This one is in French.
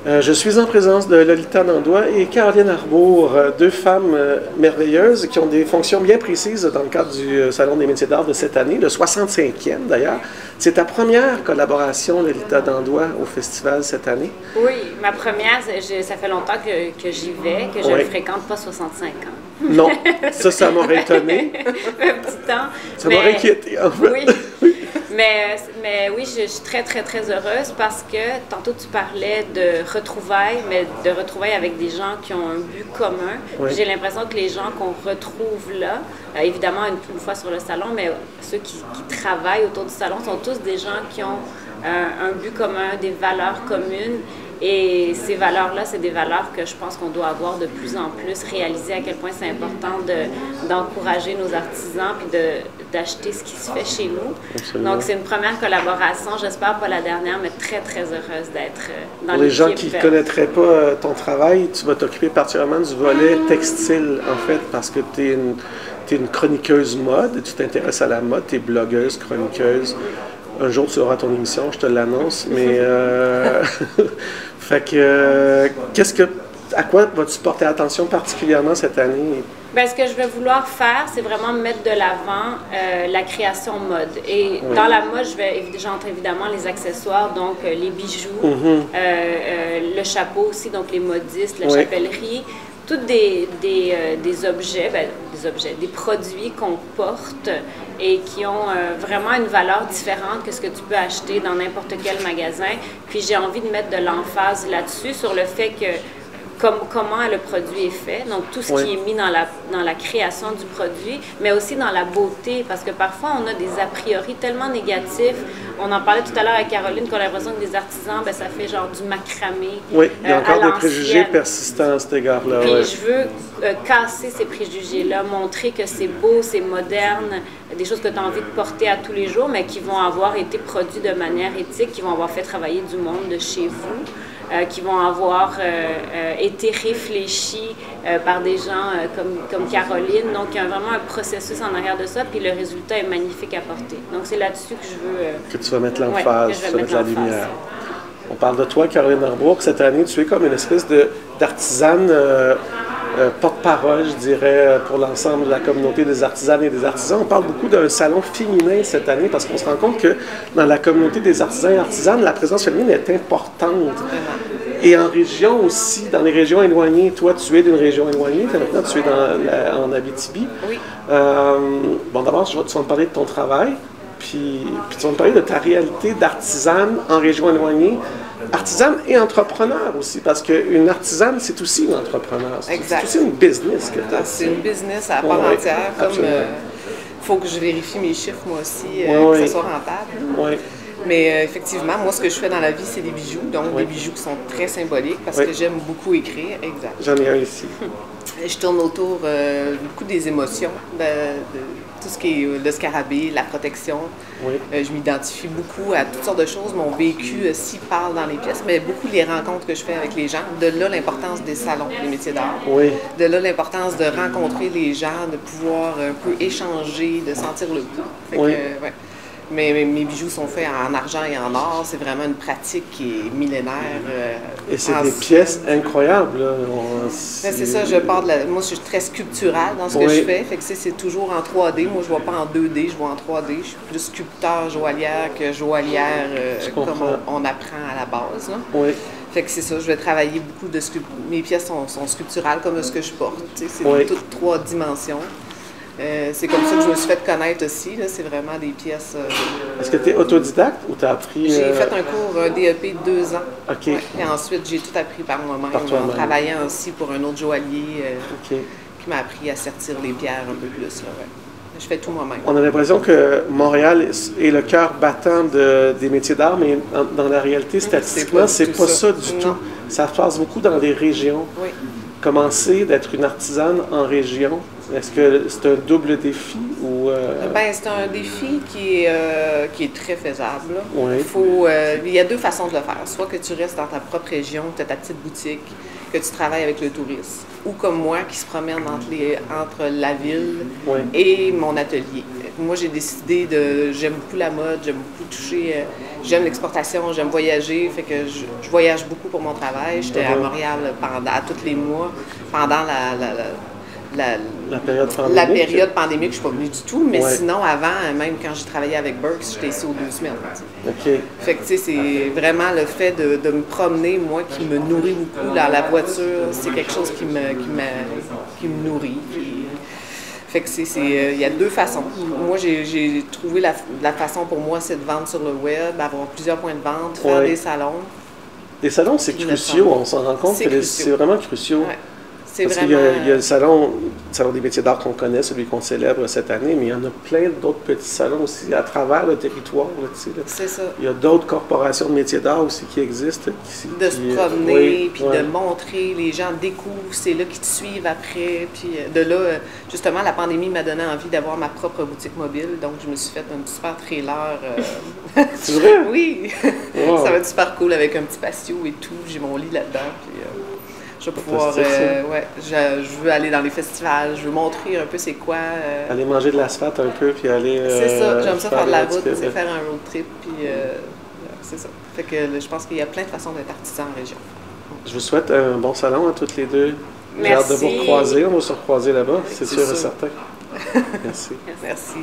Je suis en présence de Lolita Nandois et Caroline Arbour, deux femmes merveilleuses qui ont des fonctions bien précises dans le cadre du Salon des métiers d'art de cette année, le 65e d'ailleurs. C'est ta première collaboration, Lolita Nandois, au festival cette année? Oui, ma première, ça fait longtemps que j'y vais, que je ne fréquente pas 65 ans. Non, ça m'aurait étonné. Un petit temps. Ça m'aurait inquiété, en fait. Oui. Mais oui, je suis très, très, très heureuse parce que tantôt tu parlais de retrouvailles, mais de retrouvailles avec des gens qui ont un but commun. Oui. J'ai l'impression que les gens qu'on retrouve là, évidemment une fois sur le salon, mais ceux qui travaillent autour du salon sont tous des gens qui ont un but commun, des valeurs communes. Et ces valeurs-là, c'est des valeurs que je pense qu'on doit avoir de plus en plus, réaliser à quel point c'est important d'encourager nos artisans puis d'acheter ce qui se fait chez nous. Absolument. Donc, c'est une première collaboration, j'espère pas la dernière, mais très, très heureuse d'être dans l'équipe. Pour les gens qui ne connaîtraient pas ton travail, tu vas t'occuper particulièrement du volet textile, en fait, parce que tu es une chroniqueuse mode, tu t'intéresses à la mode, tu es blogueuse, chroniqueuse. Un jour, tu auras ton émission, je te l'annonce, mais... fait que... à quoi vas-tu porter attention particulièrement cette année? Bien, ce que je vais vouloir faire, c'est vraiment mettre de l'avant la création mode. Et dans la mode, j'entre évidemment les accessoires, donc les bijoux, le chapeau aussi, donc les modistes, la chapellerie, tous des objets, des produits qu'on porte et qui ont vraiment une valeur différente que ce que tu peux acheter dans n'importe quel magasin. Puis j'ai envie de mettre de l'emphase là-dessus, sur le fait que comment le produit est fait, donc tout ce qui est mis dans la création du produit, mais aussi dans la beauté, parce que parfois on a des a priori tellement négatifs. On en parlait tout à l'heure avec Caroline, qu'on a l'impression que des artisans, ça fait genre du macramé. Oui, il y a encore des préjugés persistants à cet égard-là. Puis je veux casser ces préjugés-là, montrer que c'est beau, c'est moderne, des choses que tu as envie de porter à tous les jours, mais qui vont avoir été produits de manière éthique, qui vont avoir fait travailler du monde de chez vous. Qui vont avoir été réfléchis par des gens comme Caroline. Donc, il y a vraiment un processus en arrière de ça, puis le résultat est magnifique à porter. Donc, c'est là-dessus que je veux... que tu vas mettre l'emphase, que tu vas mettre la lumière. On parle de toi, Caroline Arbour. Cette année, tu es comme une espèce d'artisane porte-parole, je dirais, pour l'ensemble de la communauté des artisanes et des artisans. On parle beaucoup d'un salon féminin cette année parce qu'on se rend compte que dans la communauté des artisans et artisanes, la présence féminine est importante. Et en région aussi, dans les régions éloignées, toi, tu es d'une région éloignée, maintenant tu es en Abitibi. Oui. Bon, d'abord, tu vas me parler de ton travail, puis tu vas me parler de ta réalité d'artisane en région éloignée. Artisane et entrepreneur aussi, parce qu'une artisane, c'est aussi une entrepreneur. Exact. C'est aussi une business que tu as. C'est une business à part entière. Comme faut que je vérifie mes chiffres, moi aussi, que ça soit rentable. Oui. Mais effectivement, moi, ce que je fais dans la vie, c'est des bijoux. Donc, des bijoux qui sont très symboliques parce que j'aime beaucoup écrire. Exact. J'en ai un ici. Je tourne autour beaucoup des émotions, de tout ce qui est le scarabée, la protection. Oui. Je m'identifie beaucoup à toutes sortes de choses. Mon vécu s'y parle dans les pièces, mais beaucoup les rencontres que je fais avec les gens. De là, l'importance des salons, des métiers d'art. Oui. De là, l'importance de rencontrer les gens, de pouvoir un peu échanger, de sentir le pouls. Fait que, Mais mes bijoux sont faits en argent et en or. C'est vraiment une pratique qui est millénaire. Et c'est des pièces incroyables. Là. C'est ça, moi, je suis très sculpturale dans ce que je fais. Fait que c'est toujours en 3D. Moi, je ne vois pas en 2D, je vois en 3D. Je suis plus sculpteur joaillière que joaillière comme on apprend à la base. Là. Oui. Fait que c'est ça, je vais travailler beaucoup de mes pièces sont sculpturales comme ce que je porte. C'est toutes 3 dimensions. C'est comme ça que je me suis fait connaître aussi. C'est vraiment des pièces... Est-ce que tu es autodidacte ou tu as appris... J'ai fait un cours, un DEP de 2 ans. OK. Ouais. Et ensuite, j'ai tout appris par moi-même. En travaillant aussi pour un autre joaillier qui m'a appris à sertir les pierres un peu plus. Là, Je fais tout moi-même. On a l'impression que Montréal est le cœur battant des métiers d'art, mais dans la réalité, statistiquement, c'est pas ça du tout. Ça se passe beaucoup dans les régions. Oui. Commencer d'être une artisane en région, est-ce que c'est un double défi ou... c'est un défi qui est très faisable. Oui. Il y a 2 façons de le faire. Soit que tu restes dans ta propre région, tu as ta petite boutique, que tu travailles avec le tourisme. Ou comme moi, qui se promène entre la ville et mon atelier. Moi, j'ai décidé j'aime beaucoup la mode, j'aime beaucoup toucher... j'aime l'exportation, j'aime voyager, fait que je voyage beaucoup pour mon travail. J'étais à Montréal à tous les mois pendant la période pandémique. La période pandémique, je ne suis pas venue du tout, mais sinon, avant, même quand j'ai travaillé avec Burks, j'étais ici aux 2 semaines. OK. Fait que, tu sais, c'est vraiment le fait de me promener, moi, qui me nourrit beaucoup. Dans la voiture, c'est quelque chose qui me nourrit. Fait que il y a 2 façons. Moi, j'ai trouvé la façon pour moi, c'est de vendre sur le web, avoir plusieurs points de vente, faire des salons. Les salons, c'est crucial. On s'en rend compte que c'est vraiment crucial. Ouais. Parce qu'il y a le salon des métiers d'art qu'on connaît, celui qu'on célèbre cette année, mais il y en a plein d'autres petits salons aussi à travers le territoire. C'est ça. Il y a d'autres corporations de métiers d'art aussi qui existent. De se promener, puis de montrer, les gens découvrent, c'est là qu'ils te suivent après. Puis de là, justement, la pandémie m'a donné envie d'avoir ma propre boutique mobile, donc je me suis fait un super trailer. C'est vrai? Oui! Wow. Ça va être super cool avec un petit patio et tout. J'ai mon lit là-dedans. Puis, je vais pouvoir, je veux aller dans les festivals, je veux montrer un peu c'est quoi. Aller manger de l'asphalte un peu, puis aller... c'est ça, j'aime ça faire de la route, c'est faire un road trip, puis c'est ça. Fait que je pense qu'il y a plein de façons d'être artisan en région. Je vous souhaite un bon salon à toutes les deux. J'ai hâte de vous recroiser, on va se recroiser là-bas, c'est sûr et certain. Merci. Merci.